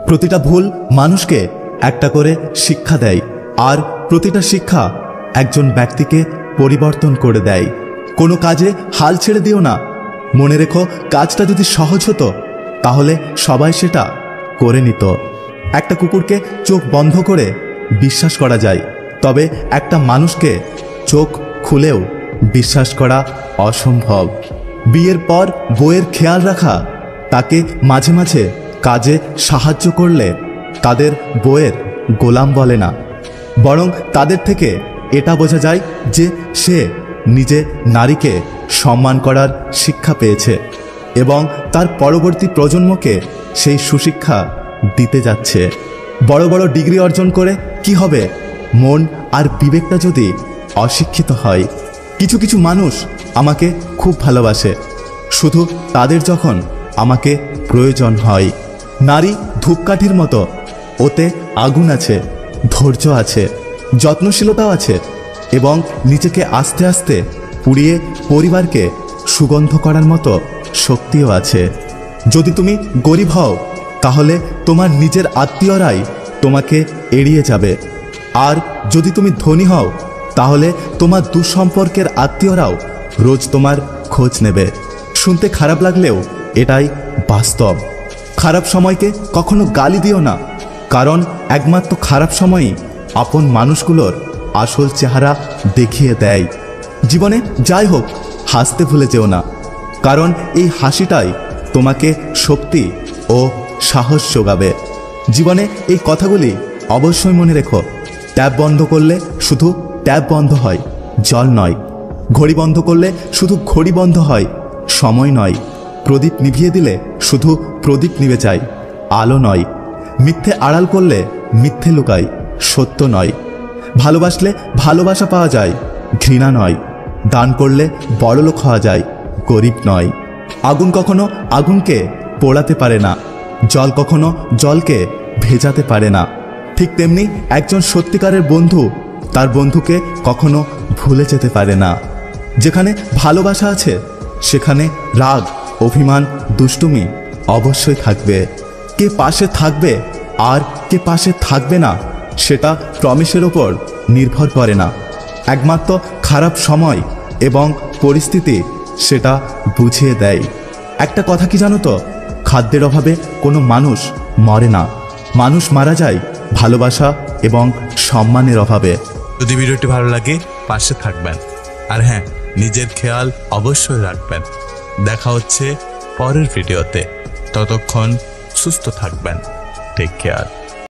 প্রতিটা ভুল মানুষকে একটা করে শিক্ষা দেয়, আর প্রতিটা শিক্ষা একজন ব্যক্তিকে পরিবর্তন করে দেয়। কোনো কাজে হাল ছেড়ে দিও না। মনে রেখো, কাজটা যদি সহজ হতো তাহলে সবাই সেটা করে নিত। একটা কুকুরকে চোখ বন্ধ করে বিশ্বাস করা যায়, তবে একটা মানুষকে চোখ খুলেও বিশ্বাস করা অসম্ভব। বিয়ের পর বউয়ের খেয়াল রাখা, তাকে মাঝে মাঝে কাজে সাহায্য করলে তাদের বউয়ের গোলাম বলে না, বরং তাদের থেকে এটা বোঝা যায় যে সে নিজে নারীকে সম্মান করার শিক্ষা পেয়েছে এবং তার পরবর্তী প্রজন্মকে সেই সুশিক্ষা দিতে যাচ্ছে। বড় বড় ডিগ্রি অর্জন করে কি হবে, মন আর বিবেকটা যদি অশিক্ষিত হয়। কিছু কিছু মানুষ আমাকে খুব ভালোবাসে, শুধু তাদের যখন আমাকে প্রয়োজন হয়। নারী ধূপকাঠির মতো, ওতে আগুন আছে, ধৈর্য আছে, যত্নশীলতাও আছে এবং নিজেকে আস্তে আস্তে পুড়িয়ে পরিবারকে সুগন্ধ করার মতো শক্তিও আছে। যদি তুমি গরিব হও তাহলে তোমার নিজের আত্মীয়রাই তোমাকে এড়িয়ে যাবে, আর যদি তুমি ধনী হও তাহলে তোমার দুঃসম্পর্কের আত্মীয়রাও রোজ তোমার খোঁজ নেবে। শুনতে খারাপ লাগলেও এটাই বাস্তব। খারাপ সময়কে কখনো গালি দিও না, কারণ একমাত্র খারাপ সময়ই আপন মানুষগুলোর আসল চেহারা দেখিয়ে দেয়। জীবনে যাই হোক, হাসতে ভুলে যেও না, কারণ এই হাসিটাই তোমাকে শক্তি ও সাহস যোগাবে। জীবনে এই কথাগুলি অবশ্যই মনে রেখো। ট্যাপ বন্ধ করলে শুধু ট্যাপ বন্ধ হয়, জল নয়। ঘড়ি বন্ধ করলে শুধু ঘড়ি বন্ধ হয়, সময় নয়। প্রদীপ নিভিয়ে দিলে শুধু প্রদীপ নিভে যায়, আলো নয়। মিথ্যে আড়াল করলে মিথ্যে লুকায়, সত্য নয়। ভালোবাসলে ভালোবাসা পাওয়া যায়, ঘৃণা নয়। দান করলে বড়লোক হওয়া যায়, গরিব নয়। আগুন কখনো আগুনকে পোড়াতে পারে না, জল কখনো জলকে ভেজাতে পারে না। ঠিক তেমনি একজন সত্যিকারের বন্ধু তার বন্ধুকে কখনো ভুলে যেতে পারে না। যেখানে ভালোবাসা আছে সেখানে রাগ, অভিমান, দুষ্টুমি অবশ্যই থাকবে। কে পাশে থাকবে আর কে পাশে থাকবে না সেটা প্রমিসের ওপর নির্ভর করে না। একমাত্র খারাপ সময় এবং পরিস্থিতি সেটা বুঝিয়ে দেয়। একটা কথা কি জানো তো, খাদ্যের অভাবে কোনো মানুষ মরে না, মানুষ মারা যায় ভালোবাসা এবং সম্মানের অভাবে। যদি ভিডিওটি ভালো লাগে পাশে থাকবেন, আর হ্যাঁ, নিজের খেয়াল অবশ্যই রাখবেন। দেখা হচ্ছে পরের ভিডিওতে, ততক্ষণ সুস্থ থাকবেন। Take care.